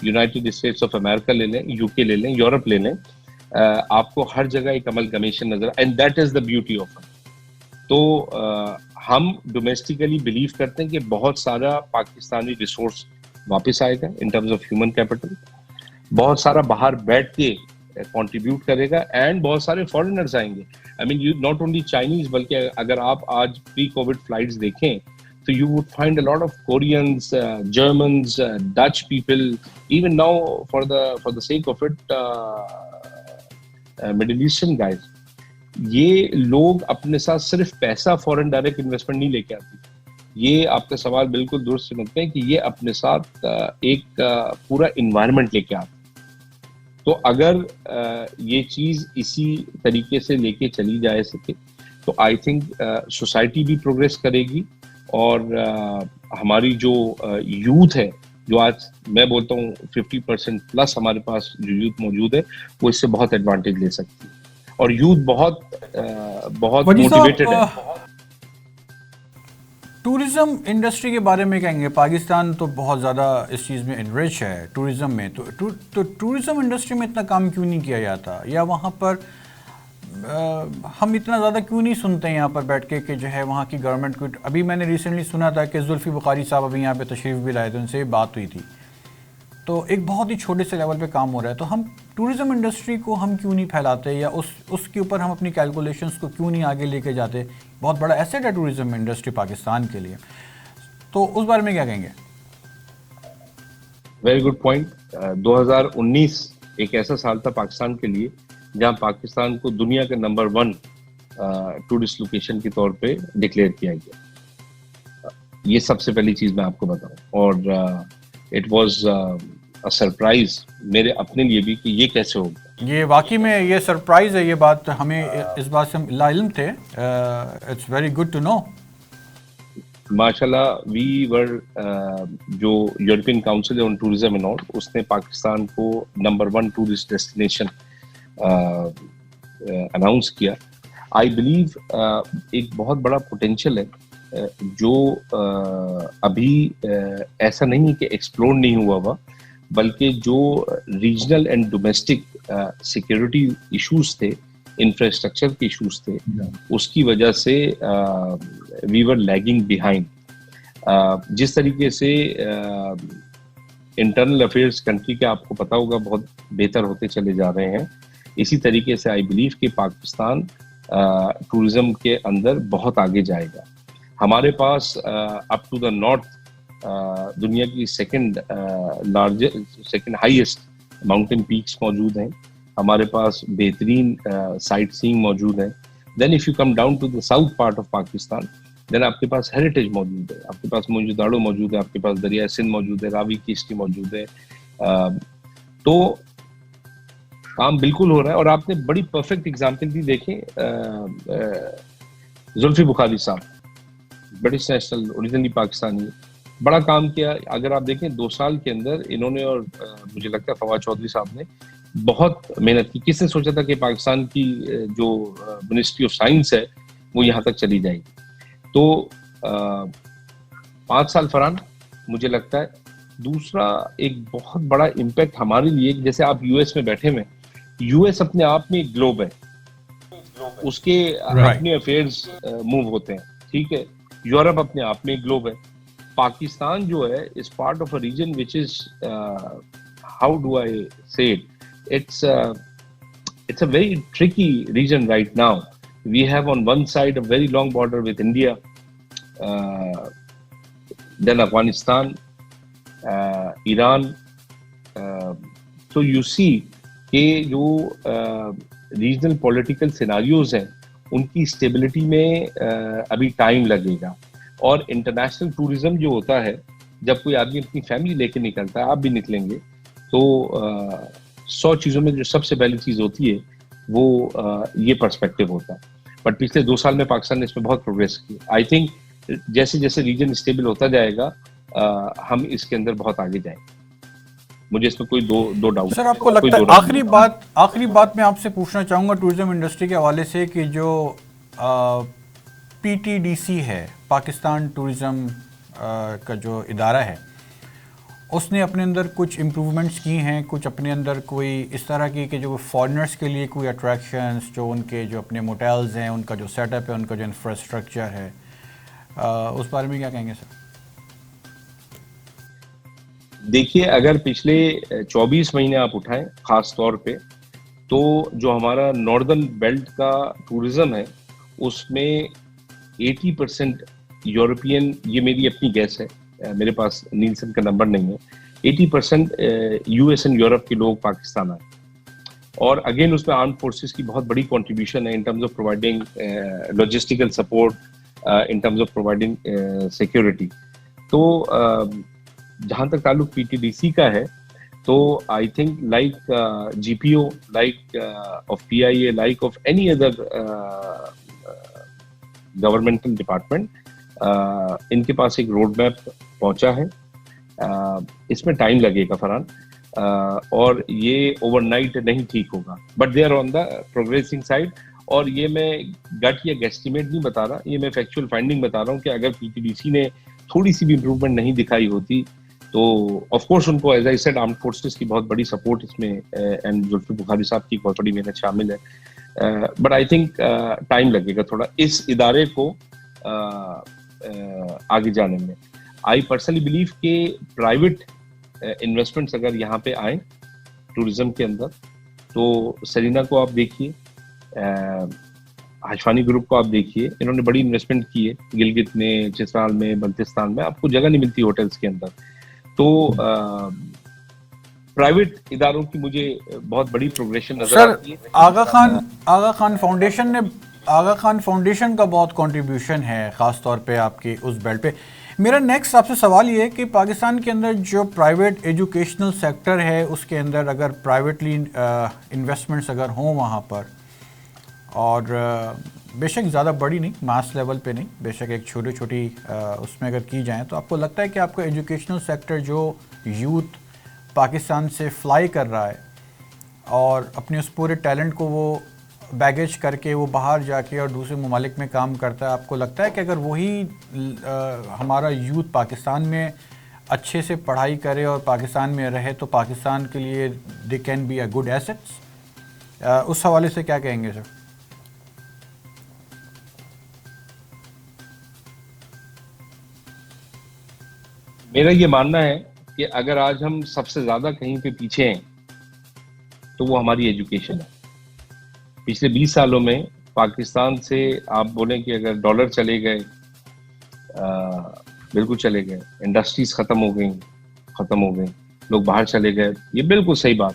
Speaker 2: United States of America لے لیں, یو کے لے لیں, یورپ لے لیں, آپ کو ہر جگہ ایک املگمیشن نظر, and that is the beauty of it. تو ہم ڈومیسٹیکلی بلیو کرتے ہیں کہ بہت سارا پاکستانی ریسورس واپس آئے گا in terms of human capital, بہت سارا باہر بیٹھ کے کنٹریبیوٹ کرے گا, اینڈ بہت سارے فارینرز آئیں گے. آئی مین ناٹ اونلی چائنیز, بلکہ اگر آپ آج پری کووڈ فلائٹس دیکھیں تو you would find a lot of Koreans, Germans, Dutch people, even now for the sake of it, Middle Eastern guys. یہ لوگ اپنے ساتھ صرف پیسہ فورن ڈائریکٹ انویسٹمنٹ نہیں لے کے آتی. یہ آپ کا سوال بالکل درست سمجھتے ہیں کہ یہ اپنے ساتھ ایک پورا انوائرمنٹ لے کے آتے. تو اگر یہ چیز اسی طریقے سے لے کے چلی جائے سکے تو آئی تھنک سوسائٹی بھی پروگریس کرے گی, اور ہماری جو یوتھ ہے, جو آج میں بولتا ہوں 50% پلس ہمارے پاس جو یوتھ موجود ہے, وہ اس سے بہت ایڈوانٹیج لے سکتی ہے, اور یوتھ بہت موٹیویٹڈ ہے.
Speaker 1: ٹورزم انڈسٹری کے بارے میں کہیں گے, پاکستان تو بہت زیادہ اس چیز میں انرچ ہے ٹورزم میں, تو ٹورزم انڈسٹری میں اتنا کام کیوں نہیں کیا جاتا, یا وہاں پر ہم اتنا زیادہ کیوں نہیں سنتے ہیں یہاں پر بیٹھ کے کہ جو ہے وہاں کی گورنمنٹ کو. ابھی میں نے ریسنٹلی سنا تھا کہ زلفی بخاری صاحب ابھی یہاں پہ تشریف بھی لائے تھے, ان سے بات ہوئی تھی, تو ایک بہت ہی چھوٹے سے لیول پہ کام ہو رہا ہے. تو ہم ٹورزم انڈسٹری کو ہم کیوں نہیں پھیلاتے, یا اس کے اوپر ہم اپنی کیلکولیشنس کو کیوں نہیں آگے لے کے جاتے؟ بہت بڑا ایسٹ ہے ٹورزم انڈسٹری پاکستان کے لیے, تو اس بارے میں کیا کہیں گے؟
Speaker 2: Very good point. 2019 ایک ایسا سال تھا پاکستان کے لیے جہاں پاکستان کو دنیا کا نمبر 1 ٹورسٹ لوکیشن کے طور پہ ڈکلیئر کیا گیا. یہ سب سے پہلی چیز میں آپ کو بتاؤں, اور اٹ واز سرپرائز میرے اپنے لیے بھی کہ یہ کیسے ہوگا.
Speaker 1: یہ واقعی میں یہ سرپرائز ہے, یہ بات ہمیں اس بات سے لا علم تھے. It's very good to know.
Speaker 2: ماشاء اللہ وی ور جو European council on tourism and all, اس نے پاکستان کو نمبر 1 ٹورسٹ ڈیسٹینیشن اناؤنس کیا. آئی بلیو ایک بہت بڑا پوٹینشیل ہے جو ابھی ایسا نہیں ہے کہ ایکسپلور نہیں ہوا ہوا, بلکہ جو regional and domestic security issues تھے, انفراسٹرکچر کے ایشوز تھے, اس کی وجہ سے وی ور لیگنگ بیہائنڈ. جس طریقے سے انٹرنل افیئرس کنٹری کے آپ کو پتا ہوگا بہت بہتر ہوتے چلے جا رہے ہیں, اسی طریقے سے آئی بلیو کہ پاکستان ٹورزم کے اندر بہت آگے جائے گا. ہمارے پاس اپ ٹو دا نارتھ دنیا کی سیکنڈ ہائیسٹ ماؤنٹین پیکس موجود ہیں, ہمارے پاس بہترین سائٹ سینگ موجود ہیں. Then if you come down to the south part of Pakistan, then آپ کے پاس ہیریٹیج موجود ہے, آپ کے پاس موہنجو داڑو موجود ہے, آپ کے پاس دریائے سندھ موجود ہے, راوی کی ہسٹری موجود ہے. تو کام بالکل ہو رہا ہے. اور آپ نے بڑی پرفیکٹ اگزامپل بھی دیکھیں, زلفی بخاری صاحب برٹش نیشنل, اوریجنلی پاکستانی, بڑا کام کیا. اگر آپ دیکھیں 2 سال کے اندر انہوں نے, اور مجھے لگتا ہے فواد چودھری صاحب نے بہت محنت کی. کس نے سوچا تھا کہ پاکستان کی جو منسٹری آف سائنس ہے وہ یہاں تک چلی جائے گی. تو 5 سال فرحان مجھے لگتا ہے. دوسرا ایک بہت بڑا امپیکٹ ہمارے لیے, جیسے آپ یو ایس میں بیٹھے ہوئے, یو ایس اپنے آپ میں ایک گلوب ہے, اس کے اپنے افیئرز موو ہوتے ہیں, ٹھیک ہے. یورپ اپنے آپ میں ایک گلوب ہے. پاکستان جو ہے از part of a region which is, how do I سے it, it's a very tricky region right now. We have on one side a very long border with India, then Afghanistan, Iran. So you see کہ جو ریجنل پولیٹیکل سیناریوز ہیں ان کی اسٹیبلٹی میں ابھی ٹائم لگے گا. اور انٹرنیشنل ٹورزم جو ہوتا ہے, جب کوئی آدمی اپنی فیملی لے کے نکلتا ہے, آپ بھی نکلیں گے, تو 100 چیزوں میں جو سب سے پہلی چیز ہوتی ہے وہ یہ پرسپیکٹو ہوتا ہے. بٹ پچھلے 2 سال میں پاکستان نے اس میں بہت پروگریس کی. آئی تھنک جیسے جیسے ریجن اسٹیبل ہوتا جائے گا ہم اس کے اندر بہت آگے جائیں گے. مجھے اس میں کوئی دو ڈاؤٹ.
Speaker 1: سر آپ کو لگتا ہے, آخری بات میں آپ سے پوچھنا چاہوں گا ٹورزم انڈسٹری کے حوالے سے, کہ جو PTDC ہے, پاکستان ٹورزم کا جو ادارہ ہے, اس نے اپنے اندر کچھ امپرومنٹس کی ہیں, کچھ اپنے اندر کوئی اس طرح کی کہ جو فارنرس کے لیے کوئی اٹریکشنس, جو ان کے جو اپنے موٹیلز ہیں, ان کا جو سیٹ اپ ہے, ان کا جو انفراسٹرکچر ہے, اس بارے میں کیا کہیں گے سر؟
Speaker 2: دیکھیے, اگر پچھلے 24 مہینے آپ اٹھائیں خاص طور پہ, تو جو ہمارا ناردرن بیلٹ کا ٹورزم ہے اس میں 80% یورپین, یہ میری اپنی گیس ہے, میرے پاس نیلسن کا نمبر نہیں ہے, 80% یو ایس اینڈ یورپ کے لوگ پاکستان آئے. اور اگین اس میں آرم فورسز کی بہت بڑی کنٹریبیوشن ہے ان terms of providing logistical support, in terms of providing security. تو جہاں تک تعلق پی ٹی ڈی سی کا ہے, تو I think like G P O, like of P I A, like of any other governmental department, ان کے پاس ایک روڈ میپ پہنچا ہے. اس میں ٹائم لگے گا فرحان, اور یہ اوور نائٹ نہیں ٹھیک ہوگا, but they are on the progressing side. اور یہ میں گٹ یا گیسٹیمیٹ نہیں بتا رہا, یہ میں فیکچوئل فائنڈنگ بتا رہا ہوں کہ اگر پی ٹی ڈی سی نے تھوڑی سی بھی امپروومنٹ نہیں دکھائی ہوتی تو آف کورس ان کو, as I said, armed forces کی بہت بڑی سپورٹ اس میں, اینڈ زلفی بخاری صاحب کی بہت بڑی محنت شامل ہے. بٹ آئی تھنک ٹائم لگے گا تھوڑا اس ادارے کو آگے جانے میں. آئی پرسنلی بلیو کہ پرائیویٹ انویسٹمنٹس اگر یہاں پہ آئیں ٹورزم کے اندر, تو سرینا کو آپ دیکھیے, ہاشفانی گروپ کو آپ دیکھیے, انہوں نے بڑی انویسٹمنٹ کی ہے گلگت میں, چترال میں, بلتستان میں. آپ کو جگہ نہیں ملتی ہوٹلس کے اندر. تو پرائیویٹ اداروں کی مجھے بہت بڑی پروگریشن نظر آتی ہے.
Speaker 1: آغا خان فاؤنڈیشن کا بہت کنٹریبیوشن ہے خاص طور پہ آپ کی اس بیلٹ پہ. میرا نیکسٹ آپ سے سوال یہ ہے کہ پاکستان کے اندر جو پرائیویٹ ایجوکیشنل سیکٹر ہے اس کے اندر اگر پرائیویٹلی انویسٹمنٹس اگر ہوں وہاں پر, اور بے شک زیادہ بڑی نہیں, ماس لیول پہ نہیں, بے شک ایک چھوٹی اس میں اگر کی جائیں, تو آپ کو لگتا ہے کہ آپ کا ایجوکیشنل سیکٹر جو یوتھ پاکستان سے فلائی کر رہا ہے اور اپنے اس پورے ٹیلنٹ کو وہ بیگیج کر کے وہ باہر جا کے اور دوسرے ممالک میں کام کرتا ہے, آپ کو لگتا ہے کہ اگر وہی ہمارا یوتھ پاکستان میں اچھے سے پڑھائی کرے اور پاکستان میں رہے تو پاکستان کے لیے they can be a good assets? اس حوالے سے کیا کہیں گے سر؟
Speaker 2: میرا یہ ماننا ہے کہ اگر آج ہم سب سے زیادہ کہیں پہ پیچھے ہیں تو وہ ہماری ایجوکیشن ہے. پچھلے 20 سالوں میں پاکستان سے آپ بولیں کہ اگر ڈالر چلے گئے, بالکل چلے گئے, انڈسٹریز ختم ہو گئیں, لوگ باہر چلے گئے, یہ بالکل صحیح بات.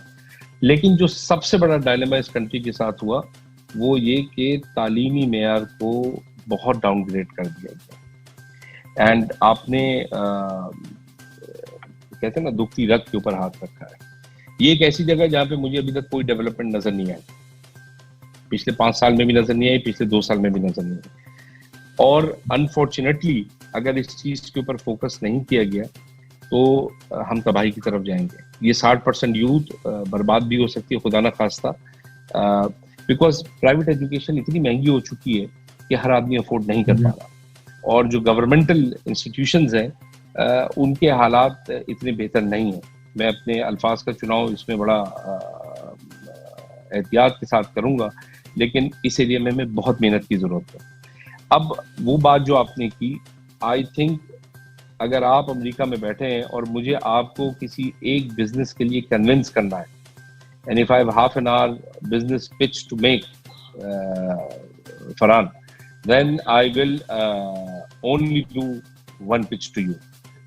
Speaker 2: لیکن جو سب سے بڑا ڈائلما اس کنٹری کے ساتھ ہوا وہ یہ کہ تعلیمی معیار کو بہت ڈاؤن گریڈ کر دیا گیا. اینڈ آپ نے کہتے ہیں نا دکھتی رگ کے اوپر ہاتھ رکھا ہے. یہ ایک ایسی جگہ جہاں پہ مجھے ابھی تک کوئی ڈیولپمنٹ نظر نہیں آئی, پچھلے 5 سال میں بھی نظر نہیں آئی, پچھلے 2 سال میں بھی نظر نہیں آئی. اور انفارچونیٹلی اگر اس چیز کے اوپر فوکس نہیں کیا گیا تو ہم تباہی کی طرف جائیں گے. یہ 60% یوتھ برباد بھی ہو سکتی ہے خدا نہ خواستہ, بیکاز پرائیویٹ ایجوکیشن اتنی مہنگی ہو چکی ہے کہ ہر آدمی افورڈ نہیں کر پا رہا, اور جو گورنمنٹل انسٹیٹیوشنز ہیں ان کے حالات اتنے بہتر نہیں ہیں. میں اپنے الفاظ کا چناؤ اس میں بڑا احتیاط کے ساتھ کروں گا, لیکن اس ایریا میں بہت محنت کی ضرورت ہے. اب وہ بات جو آپ نے کی, آئی تھنک اگر آپ امریکہ میں بیٹھے ہیں اور مجھے آپ کو کسی ایک بزنس کے لیے کنونس کرنا ہے, and if I have half an hour business pitch to make, Farhan, then I will only do one pitch to you,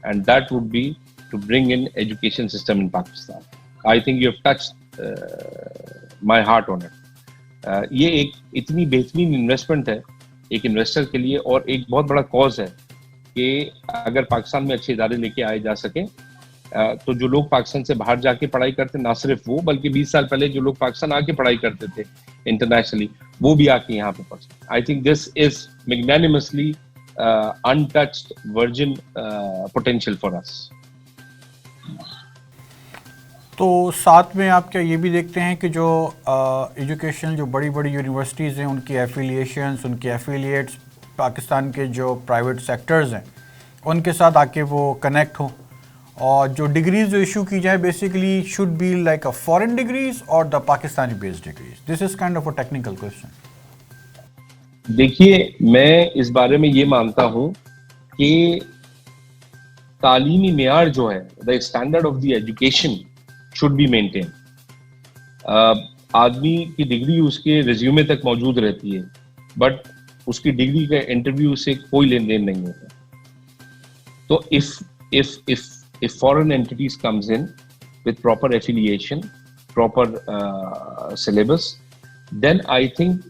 Speaker 2: and that would be to bring in education system in Pakistan. I think you have touched my heart on it. یہ ایک اتنی بہترین انویسٹمنٹ ہے ایک انویسٹر کے لیے, اور ایک بہت بڑا کاز ہے کہ اگر پاکستان میں اچھے ادارے لے کے آئے جا سکیں تو جو لوگ پاکستان سے باہر جا کے پڑھائی کرتے, نہ صرف وہ بلکہ 20 سال پہلے جو لوگ پاکستان آ کے پڑھائی کرتے تھے انٹرنیشنلی, وہ بھی آ کے یہاں پہ پڑھ سکیں. I think this is magnanimously untouched virgin potential for us.
Speaker 1: تو ساتھ میں آپ کیا یہ بھی دیکھتے ہیں کہ جو ایجوکیشن جو بڑی بڑی یونیورسٹیز ہیں ان کی ایفیلیشنز, ان کے ایفیلیٹس پاکستان کے جو پرائیویٹ سیکٹرز ہیں ان کے ساتھ آ کے وہ کنیکٹ ہوں اور جو ڈگریز جو ایشو کی جائے basically should be like a foreign degrees اور the Pakistani based degrees? This is kind of a technical question.
Speaker 2: دیکھیے میں اس بارے میں یہ مانتا ہوں کہ تعلیمی معیار جو ہے the standard of the education should be maintain. آدمی کی ڈگری اس کے ریزیومے تک موجود رہتی ہے بٹ اس کی ڈگری کا انٹرویو سے کوئی لین دین نہیں ہوتا. تو if foreign entities comes in with proper affiliation, proper syllabus, then I think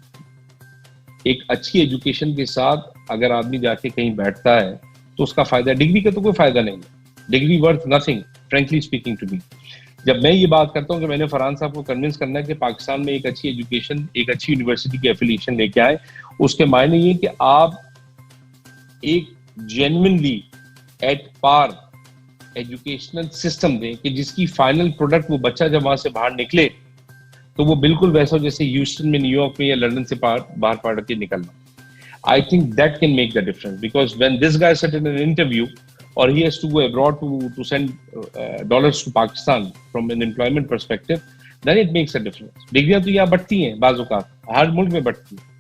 Speaker 2: ایک اچھی ایجوکیشن کے ساتھ اگر آدمی جا کے کہیں بیٹھتا ہے تو اس کا فائدہ. ڈگری کا تو کوئی فائدہ نہیں ہے. Degree worth nothing frankly speaking to me. جب میں یہ بات کرتا ہوں کہ میں نے فرحان صاحب کو کنونس کرنا ہے کہ پاکستان میں ایک اچھی ایجوکیشن, ایک اچھی یونیورسٹی کی ایفیلیشن لے کے آئے, اس کے معنی یہ کہ آپ ایک genuinely at par educational system دیں کہ جس کی فائنل پروڈکٹ وہ بچہ جب وہاں سے باہر نکلے تو وہ بالکل ویسا جیسے ہیوسٹن میں, نیو یارک میں یا لندن سے باہر پڑھ کے نکلنا. I think that can make the difference because when this guy sat in an interview or he has to go abroad to send dollars to Pakistan from an employment perspective, then it makes a difference. ڈگریاں تو یہاں بڑھتی ہیں بعض اوقات, ہر ملک میں بڑھتی ہیں.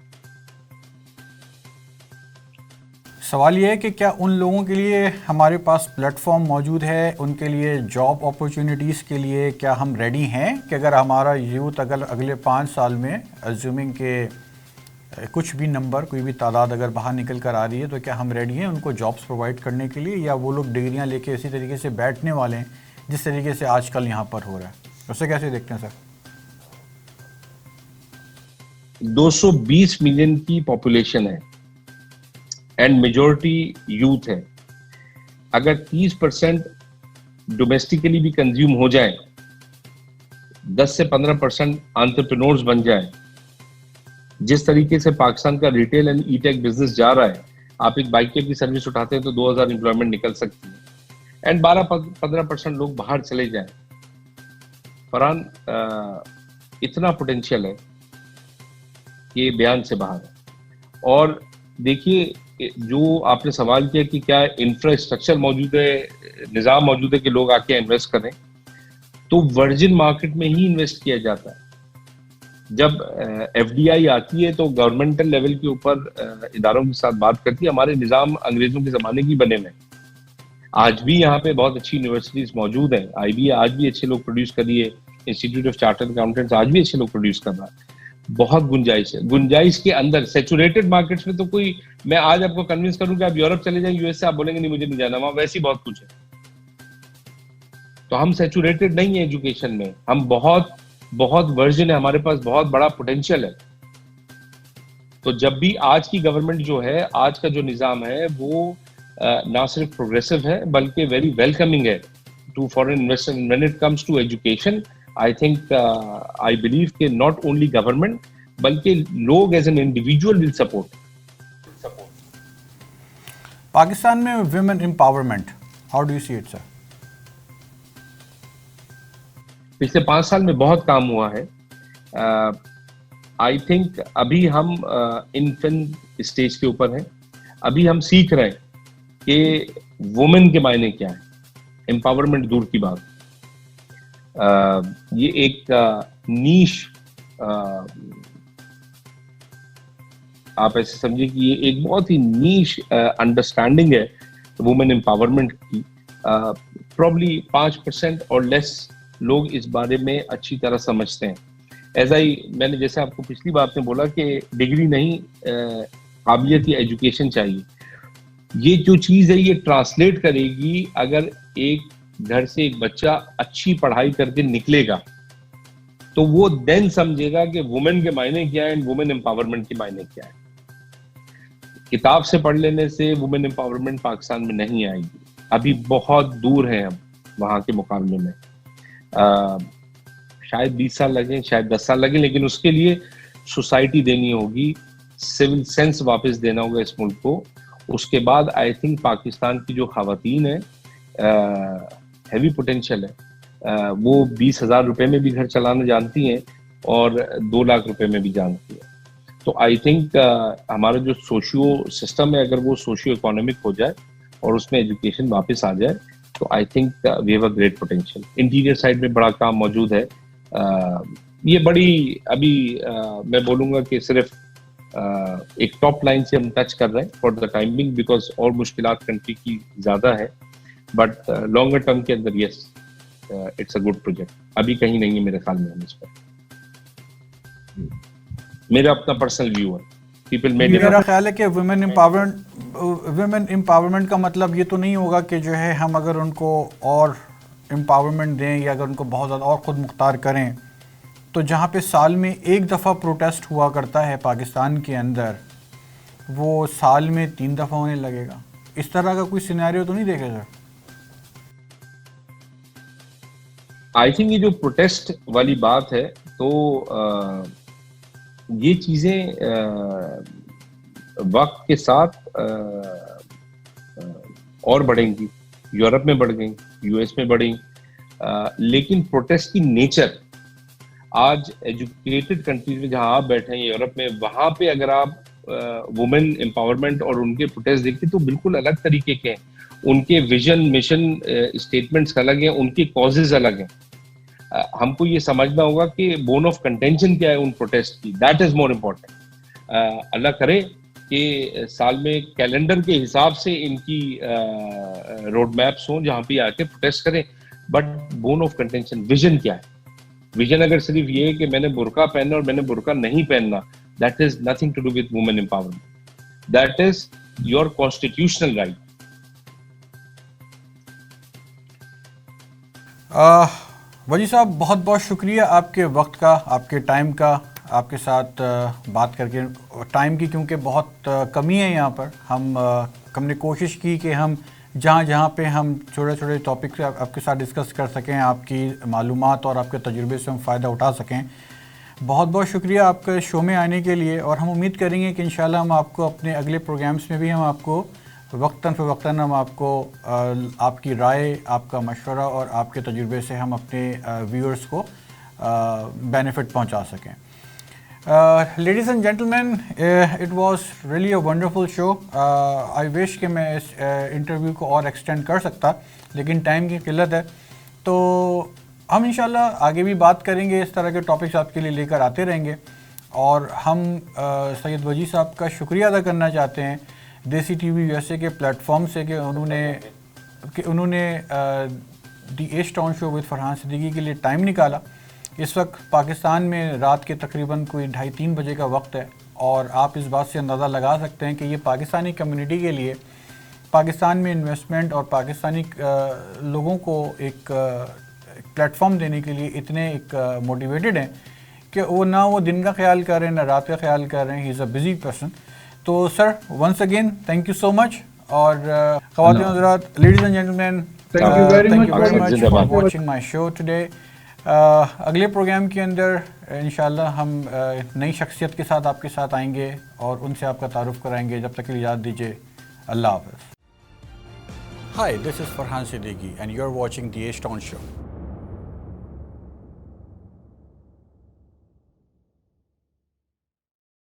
Speaker 1: سوال یہ ہے کہ کیا ان لوگوں کے لیے ہمارے پاس پلیٹ فارم موجود ہے, ان کے لیے جاب اپورچونیٹیز کے لیے کیا ہم ریڈی ہیں کہ اگر ہمارا یوتھ اگر اگلے 5 سال میں ایزیومنگ کے کچھ بھی نمبر, کوئی بھی تعداد اگر باہر نکل کر آ رہی ہے تو کیا ہم ریڈی ہیں ان کو جابس پرووائڈ کرنے کے لیے, یا وہ لوگ ڈگریاں لے کے اسی طریقے سے بیٹھنے والے ہیں جس طریقے سے آج کل یہاں پر ہو رہا ہے؟ اسے کیسے دیکھتے ہیں سر؟
Speaker 2: 220 ملین کی پاپولیشن ہے اینڈ میجورٹی یوتھ ہے. اگر 30% ڈومیسٹیکلی بھی کنزیوم ہو جائے, 10 سے 15% انٹرپرینورز بن جائیں, جس طریقے سے پاکستان کا retail and E tech business جا رہا ہے, آپ ایک بائک کی سروس اٹھاتے ہیں تو 2000 امپلائمنٹ نکل سکتی ہے اینڈ 12-15% لوگ باہر چلے جائیں. فرحان اتنا پوٹینشیل ہے کہ بیان سے باہر ہے. اور دیکھیے جو آپ نے سوال کیا کہ کیا انفراسٹرکچر موجود ہے, نظام موجود ہے کہ لوگ آ کے انویسٹ کریں, تو ورجن مارکیٹ میں ہی انویسٹ کیا جاتا ہے. جب ایف ڈی آئی آتی ہے تو گورنمنٹل لیول کے اوپر اداروں کے ساتھ بات کرتی ہے. ہمارے نظام انگریزوں کے زمانے کی بنے ہوئے, آج بھی یہاں پہ بہت اچھی یونیورسٹیز موجود ہیں. آئی بی آج بھی اچھے لوگ پروڈیوس کریے, انسٹیٹیوٹ آف چارٹرڈ اکاؤنٹنٹس آج بھی اچھے لوگ پروڈیوس کر رہا ہے. بہت گنجائش ہے. گنجائش کے اندر سیچوریٹڈ مارکیٹس میں تو کوئی, میں آج آپ کو کنونس کروں کہ آپ یورپ چلے جائیں, یو ایس سے, آپ بولیں گے نہیں مجھے نہیں جانا, وہاں ویسے ہی بہت کچھ ہے. تو ہم سیچوریٹڈ نہیں ہیں ایجوکیشن میں, ہم بہت ورژن ہے, ہمارے پاس بہت بڑا پوٹینشیل ہے. تو جب بھی آج کی گورنمنٹ جو ہے, آج کا جو نظام ہے وہ نہ صرف پروگریسو ہے بلکہ ویری ویلکمنگ ہے to foreign investment when it comes to education. I think, I believe کہ not only government بلکہ لوگ as an individual will support.
Speaker 1: Pakistan میں women empowerment, how do you see it, sir?
Speaker 2: پچھلے 5 سال میں بہت کام ہوا ہے. I think ابھی ہم infant اسٹیج کے اوپر ہیں. ابھی ہم سیکھ رہے ہیں کہ وومن کے معنی کیا ہے. امپاورمنٹ دور کی بات, یہ ایک نیش, آپ ایسے سمجھیں کہ یہ ایک بہت ہی نیش انڈرسٹینڈنگ ہے وومن امپاورمنٹ کی. پرابلی 5% اور لیس لوگ اس بارے میں اچھی طرح سمجھتے ہیں. میں نے جیسے آپ کو پچھلی بات میں بولا کہ ڈگری نہیں, قابلیت یا ایجوکیشن چاہیے. یہ جو چیز ہے یہ ٹرانسلیٹ کرے گی. اگر ایک گھر سے ایک بچہ اچھی پڑھائی کر کے نکلے گا تو وہ دین سمجھے گا کہ وومن کے معنی کیا ہے, وومن امپاورمنٹ کے معنی کیا ہے. کتاب سے پڑھ لینے سے وومن امپاورمنٹ پاکستان میں نہیں آئے گی. ابھی بہت دور ہیں ہم وہاں کے مقابلے میں. شاید 20 سال لگیں, شاید 10 سال لگیں, لیکن اس کے لیے سوسائٹی دینی ہوگی, سول سینس واپس دینا ہوگا اس ملک کو. اس کے بعد آئی تھنک پاکستان کی جو خواتین ہیں ہیوی پوٹینشیل ہے. وہ 20,000 روپے میں بھی گھر چلانا جانتی ہیں اور 2 لاکھ روپے میں بھی جانتی ہیں. تو آئی تھنک ہمارا جو سوشیو سسٹم ہے اگر وہ سوشیو اکانومک ہو جائے اور اس میں ایجوکیشن واپس آ جائے تو I think we have a great potential. Interior side میں بڑا کام موجود ہے. یہ بڑی ابھی میں بولوں گا کہ صرف ایک ٹاپ لائن سے ہم ٹچ کر رہے ہیں for the time being, because اور مشکلات کنٹری کی زیادہ ہے. بٹ لانگر ٹرم کے اندر yes it's a good project. ابھی کہیں نہیں ہے میرے خیال میں ہم اس پر. میرا اپنا پرسنل ویو ہے.
Speaker 1: میرا خیال ہے کہ ویمن امپاورمنٹ کا مطلب یہ تو نہیں ہوگا کہ جو ہے ہم اگر ان کو اور امپاورمنٹ دیں یا اگر ان کو بہت زیادہ اور خود مختار کریں, تو جہاں پہ سال میں ایک دفعہ پروٹیسٹ ہوا کرتا ہے پاکستان کے اندر, وہ سال میں 3 دفعہ ہونے لگے گا. اس طرح کا کوئی سینیریو تو نہیں دیکھے سر؟
Speaker 2: آئی تھنک یہ جو پروٹیسٹ والی بات ہے تو یہ چیزیں وقت کے ساتھ اور بڑھیں گی. یورپ میں بڑھ گئیں, یو ایس میں بڑھیں, لیکن پروٹیسٹ کی نیچر آج ایجوکیٹڈ کنٹریز میں جہاں آپ بیٹھے ہیں یورپ میں, وہاں پہ اگر آپ وومن امپاورمنٹ اور ان کے پروٹیسٹ دیکھتے تو بالکل الگ طریقے کے ہیں. ان کے ویژن مشن اسٹیٹمنٹس الگ ہیں, ان کے کازز الگ ہیں. ہم کو یہ سمجھنا ہوگا کہ بون آف کنٹینشن کیا ہے ان پروٹیسٹ کی. That is more important. اللہ کرے کہ سال میں کیلنڈر کے حساب سے ان کی روڈ میپس ہوں جہاں پہ آ کے پروٹیسٹ کریں, but bone of contention vision کیا ہے. ویژن اگر صرف یہ ہے کہ میں نے برقع پہننا اور میں نے برقع نہیں پہننا, that is nothing to do with women empowerment. That is your constitutional right.
Speaker 1: Waji صاحب بہت بہت شکریہ آپ کے وقت کا, آپ کے ٹائم کا. آپ کے ساتھ بات کر کے ٹائم کی کیونکہ بہت کمی ہے یہاں پر, ہم نے کوشش کی کہ ہم جہاں پہ ہم چھوٹے چھوٹے ٹاپک آپ کے ساتھ ڈسکس کر سکیں, آپ کی معلومات اور آپ کے تجربے سے ہم فائدہ اٹھا سکیں. بہت بہت شکریہ آپ کے شو میں آنے کے لیے, اور ہم امید کریں گے کہ انشاءاللہ ہم آپ کو اپنے اگلے پروگرامز میں بھی ہم آپ کو وقتاً فوقتاً ہم آپ کو آپ کی رائے, آپ کا مشورہ اور آپ کے تجربے سے ہم اپنے ویورز کو بینیفٹ پہنچا سکیں. Ladies and gentlemen, it was really a wonderful show. I wish کہ میں اس انٹرویو کو اور ایکسٹینڈ کر سکتا, لیکن ٹائم کی قلت ہے. تو ہم انشاءاللہ آگے بھی بات کریں گے, اس طرح کے ٹاپکس آپ کے لیے لے کر آتے رہیں گے. اور ہم سید وجی صاحب کا شکریہ ادا کرنا چاہتے ہیں دیسی ٹی وی USA کے پلیٹ فارم سے کہ انہوں نے the Ash town show with Farhan Siddiqui کے لیے ٹائم نکالا. اس وقت پاکستان میں رات کے تقریباً کوئی 2:30-3 بجے کا وقت ہے, اور آپ اس بات سے اندازہ لگا سکتے ہیں کہ یہ پاکستانی کمیونٹی کے لیے, پاکستان میں انویسٹمنٹ اور پاکستانی لوگوں کو ایک پلیٹ فارم دینے کے لیے اتنے ایک موٹیویٹڈ ہیں کہ وہ نہ وہ دن کا خیال کر رہے ہیں نہ رات کا خیال کر رہے ہیں. He is a busy person. تو sir once again thank you so much. اور خواتین حضرات, ladies and gentlemen, thank you very much for watching my show today. اگلے پروگرام کے اندر انشاءاللہ ہم نئی شخصیت کے ساتھ آپ کے ساتھ آئیں گے اور ان سے آپ کا تعارف کرائیں گے. جب تک کے لیے یاد دیجیے, اللہ حافظ. Hi, this is Farhan Siddiqui and you're watching The H Town Show.